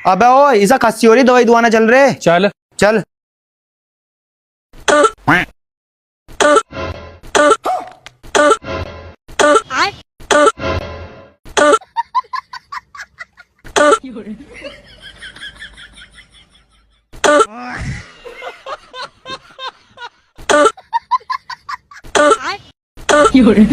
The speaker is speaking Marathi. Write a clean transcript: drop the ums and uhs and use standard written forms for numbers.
अबे ओ इसा खांसी हो रही, दवाई दुआना चल रहे। चल चल।有人。